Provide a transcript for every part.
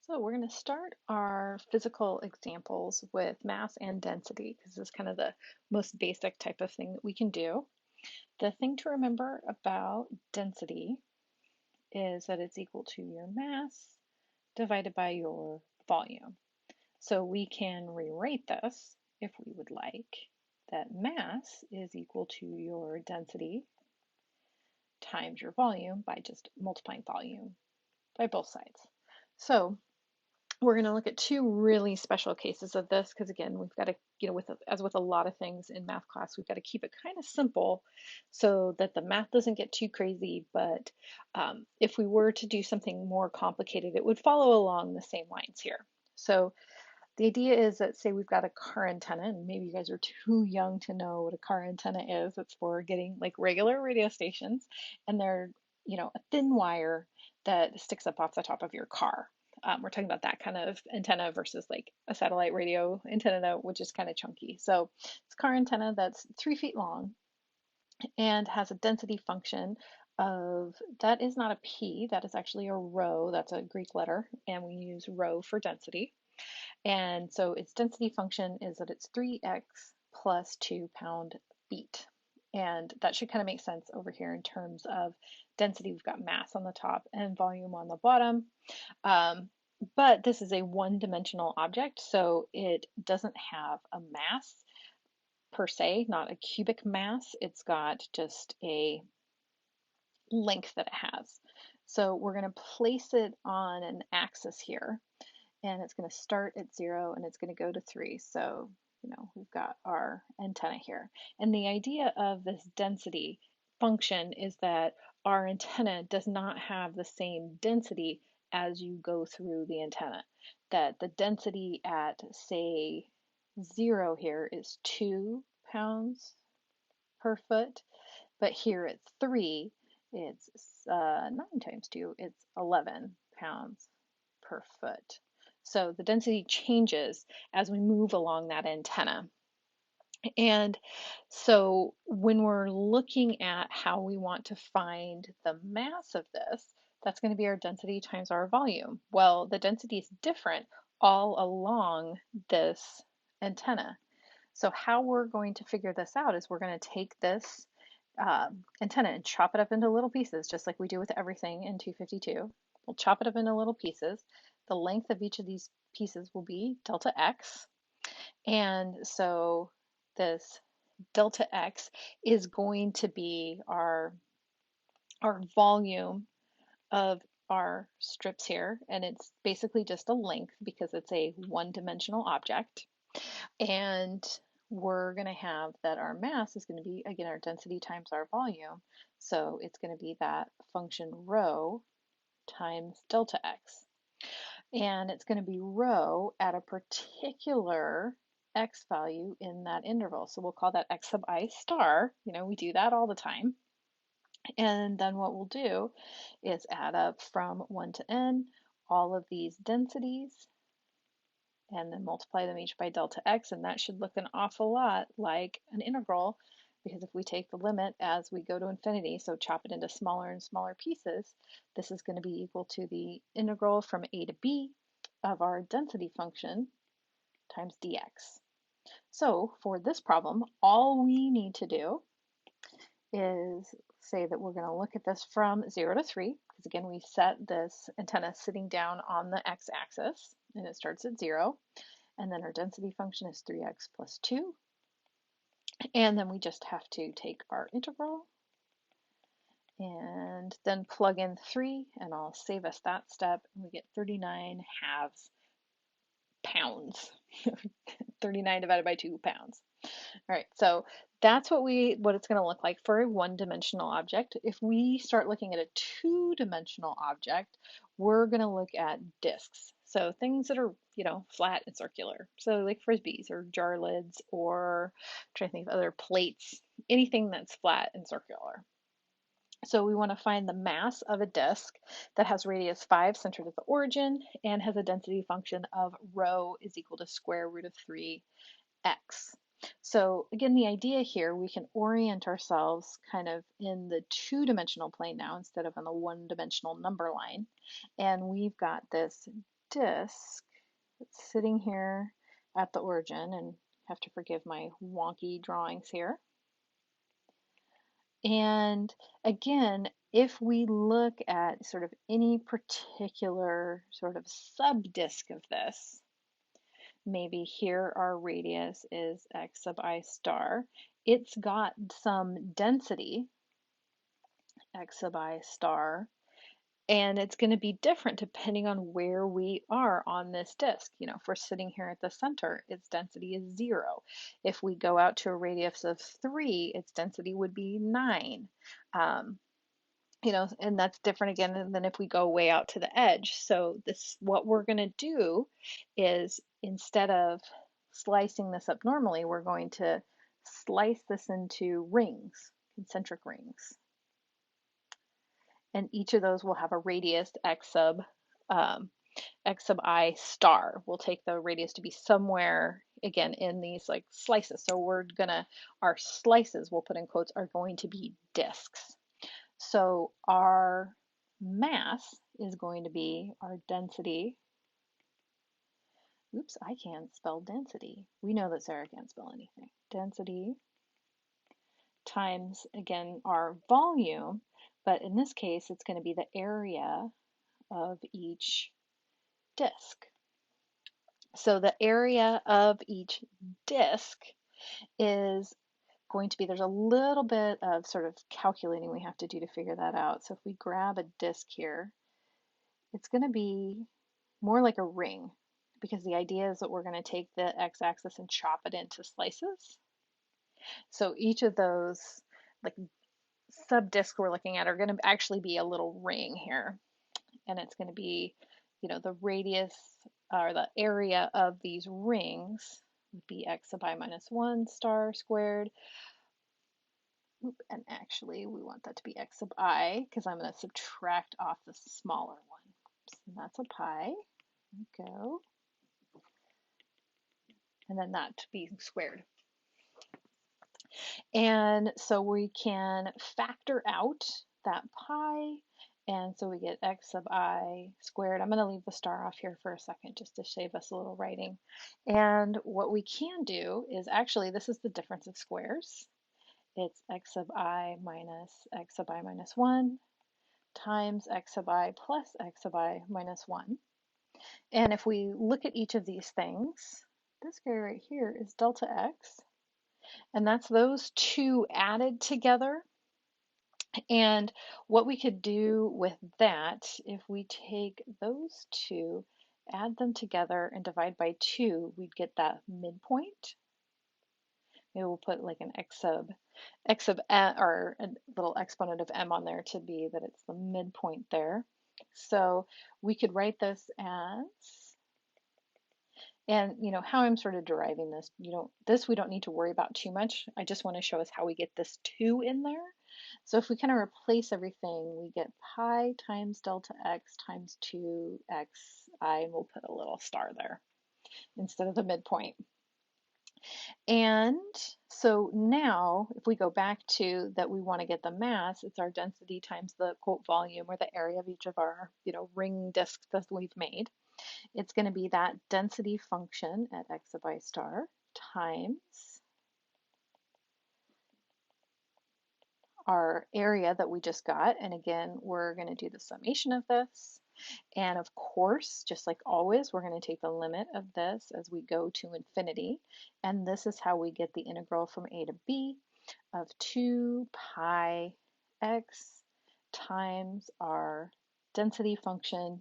So we're going to start our physical examples with mass and density because this is kind of the most basic type of thing that we can do. The thing to remember about density is that it's equal to your mass divided by your volume. So we can rewrite this if we would like, that mass is equal to your density times your volume by just multiplying volume by both sides. So we're going to look at two really special cases of this because again, we've got to, as with a lot of things in math class, we've got to keep it kind of simple so that the math doesn't get too crazy. But if we were to do something more complicated, it would follow along the same lines here. So the idea is that, say we've got a car antenna, and maybe you guys are too young to know what a car antenna is. It's for getting like regular radio stations, and they're, a thin wire that sticks up off the top of your car. We're talking about that kind of antenna versus like a satellite radio antenna, which is kind of chunky. So it's a car antenna that's 3 feet long and has a density function of, that is not a P, that is actually a rho, that's a Greek letter, and we use rho for density. And so its density function is that it's 3x plus 2 pound-feet. And that should kind of make sense over here in terms of density. We've got mass on the top and volume on the bottom. But this is a one-dimensional object, so it doesn't have a mass per se, not a cubic mass. It's got just a length that it has. So we're going to place it on an axis here, and it's going to start at 0 and it's going to go to 3. So, we've got our antenna here. And the idea of this density function is that our antenna does not have the same density as you go through the antenna. That the density at, say, 0 here is 2 pounds per foot, but here at 3, it's 9 times 2, it's 11 pounds per foot. So the density changes as we move along that antenna. And so when we're looking at how we want to find the mass of this, that's going to be our density times our volume. Well, the density is different all along this antenna. So how we're going to figure this out is we're going to take this antenna and chop it up into little pieces, just like we do with everything in 252. We'll chop it up into little pieces. The length of each of these pieces will be delta x. And so this delta x is going to be our volume of our strips here. And it's basically just a length because it's a one-dimensional object. And we're going to have that our mass is going to be, again, our density times our volume. So it's going to be that function rho times delta x. And it's going to be rho at a particular x value in that interval. So we'll call that x sub I star. We do that all the time. And then what we'll do is add up from 1 to n all of these densities and then multiply them each by delta x, and that should look an awful lot like an integral, because if we take the limit as we go to infinity, so chop it into smaller and smaller pieces, this is going to be equal to the integral from a to b of our density function times dx. So for this problem, all we need to do is say that we're going to look at this from 0 to 3, because again, we set this antenna sitting down on the x-axis, and it starts at 0. And then our density function is 3x plus 2. And then we just have to take our integral and then plug in 3, and I'll save us that step, and we get 39 halves pounds. 39 divided by 2 pounds. All right, so that's what it's going to look like for a one-dimensional object. If we start looking at a two-dimensional object, we're going to look at disks. So things that are, flat and circular. So like frisbees or jar lids, or I'm trying to think of other plates, anything that's flat and circular. So we want to find the mass of a disk that has radius 5 centered at the origin and has a density function of rho is equal to square root of 3x. So again, the idea here, we can orient ourselves kind of in the two-dimensional plane now instead of on the one-dimensional number line. And we've got this disk that's sitting here at the origin, and have to forgive my wonky drawings here. And again, if we look at sort of any particular sort of sub-disk of this, maybe here our radius is x sub I star, it's got some density, x sub I star, and it's going to be different depending on where we are on this disk. You know, if we're sitting here at the center, its density is 0. If we go out to a radius of 3, its density would be 9. You know, and that's different again than if we go way out to the edge. So this, what we're going to do is, instead of slicing this up normally, we're going to slice this into rings, concentric rings. And each of those will have a radius x sub I star. We'll take the radius to be somewhere, again, in these like slices. So we're gonna, our slices, we'll put in quotes, are going to be disks. So our mass is going to be our density. Oops, I can't spell density. We know that Sarah can't spell anything. Density times, again, our volume, but in this case, it's going to be the area of each disk. So the area of each disk is going to be, there's a little bit of sort of calculating we have to do to figure that out. So if we grab a disk here, it's going to be more like a ring, because the idea is that we're going to take the x-axis and chop it into slices. So each of those like sub-disks we're looking at are going to actually be a little ring here, and it's going to be, you know, the radius or the area of these rings would be x sub I minus 1 star squared. And actually we want that to be x sub I, because I'm going to subtract off the smaller one. So that's a pi. There we go. And then that to be squared. And so we can factor out that pi, and so we get x sub I squared. I'm going to leave the star off here for a second just to save us a little writing. And what we can do is, actually, this is the difference of squares. It's x sub I minus x sub I minus 1 times x sub I plus x sub I minus 1. And if we look at each of these things, this guy right here is delta x, and that's those two added together. And what we could do with that, if we take those two, add them together, and divide by 2, we'd get that midpoint. Maybe we'll put like an x sub m, or a little exponent of m on there to be that it's the midpoint there. So we could write this as, and you know how I'm sort of deriving this, we don't need to worry about too much. I just want to show us how we get this 2 in there. So if we kind of replace everything, we get pi times delta x times 2xi, and we'll put a little star there instead of the midpoint. And so now if we go back to that, we want to get the mass, it's our density times the quote volume, or the area of each of our ring disks that we've made. It's going to be that density function at x sub I star times our area that we just got. And again, we're going to do the summation of this. And of course, just like always, we're going to take the limit of this as we go to infinity. And this is how we get the integral from a to b of 2 pi x times our density function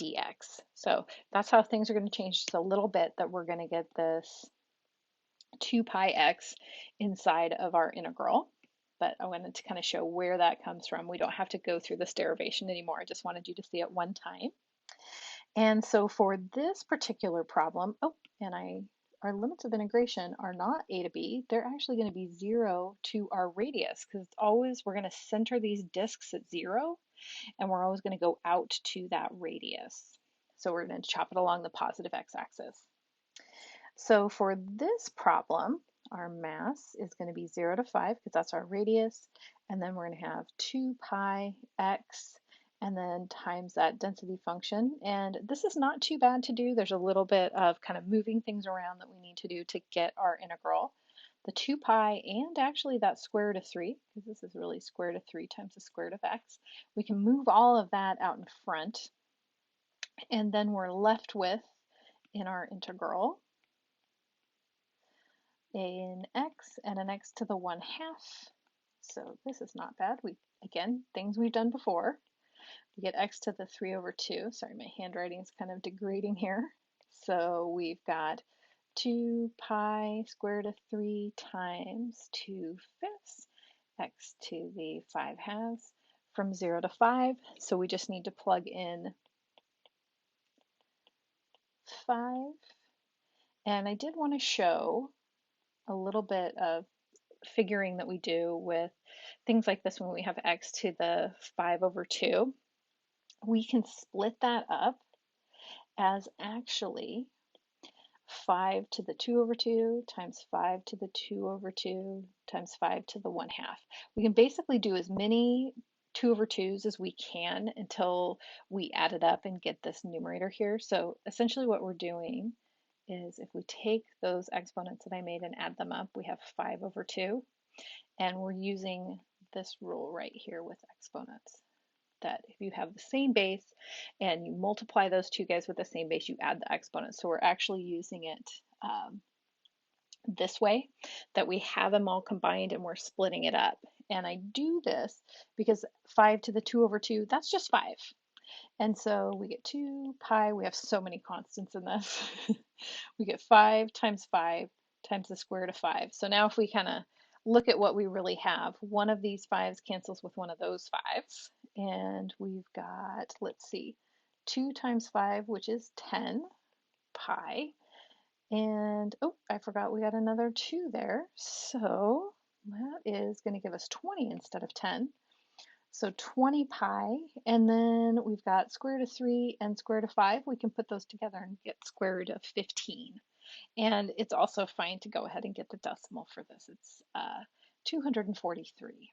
dx. So that's how things are going to change just a little bit, that we're going to get this 2 pi x inside of our integral. But I wanted to kind of show where that comes from. We don't have to go through this derivation anymore. I just wanted you to see it one time. And so for this particular problem, our limits of integration are not a to b. They're actually going to be 0 to our radius, because it's always, we're going to center these disks at 0, and we're always going to go out to that radius. So we're going to chop it along the positive x-axis. So for this problem, our mass is going to be 0 to 5, because that's our radius, and then we're going to have 2 pi x, and then times that density function. And this is not too bad to do. There's a little bit of kind of moving things around that we need to do to get our integral. The 2 pi and actually that square root of 3, because this is really square root of 3 times the square root of x. We can move all of that out in front, and then we're left with, in our integral, an x and an x to the 1/2. So this is not bad. Again, things we've done before. We get x to the 3 over 2. Sorry, my handwriting is kind of degrading here. So we've got 2 pi square root of 3 times 2/5 x to the 5/2 from 0 to 5. So we just need to plug in 5. And I did want to show a little bit of figuring that we do with things like this when we have x to the 5 over 2. We can split that up as actually 5 to the 2 over 2 times 5 to the 2 over 2 times 5 to the 1/2. We can basically do as many 2 over 2s as we can until we add it up and get this numerator here. So essentially what we're doing is if we take those exponents that I made and add them up, we have 5 over 2. And we're using this rule right here with exponents, that if you have the same base and you multiply those two guys with the same base, you add the exponents. So we're actually using it this way, that we have them all combined and we're splitting it up. And I do this because 5 to the 2 over 2, that's just 5. And so we get 2 pi, we have so many constants in this. We get 5 times the square root of 5. So now if we kind of look at what we really have, one of these 5s cancels with one of those 5s. And we've got, let's see, 2 times 5, which is 10 pi. And, oh, I forgot we got another 2 there. So that is going to give us 20 instead of 10. So 20 pi, and then we've got square root of 3 and square root of 5. We can put those together and get square root of 15. And it's also fine to go ahead and get the decimal for this. It's 243.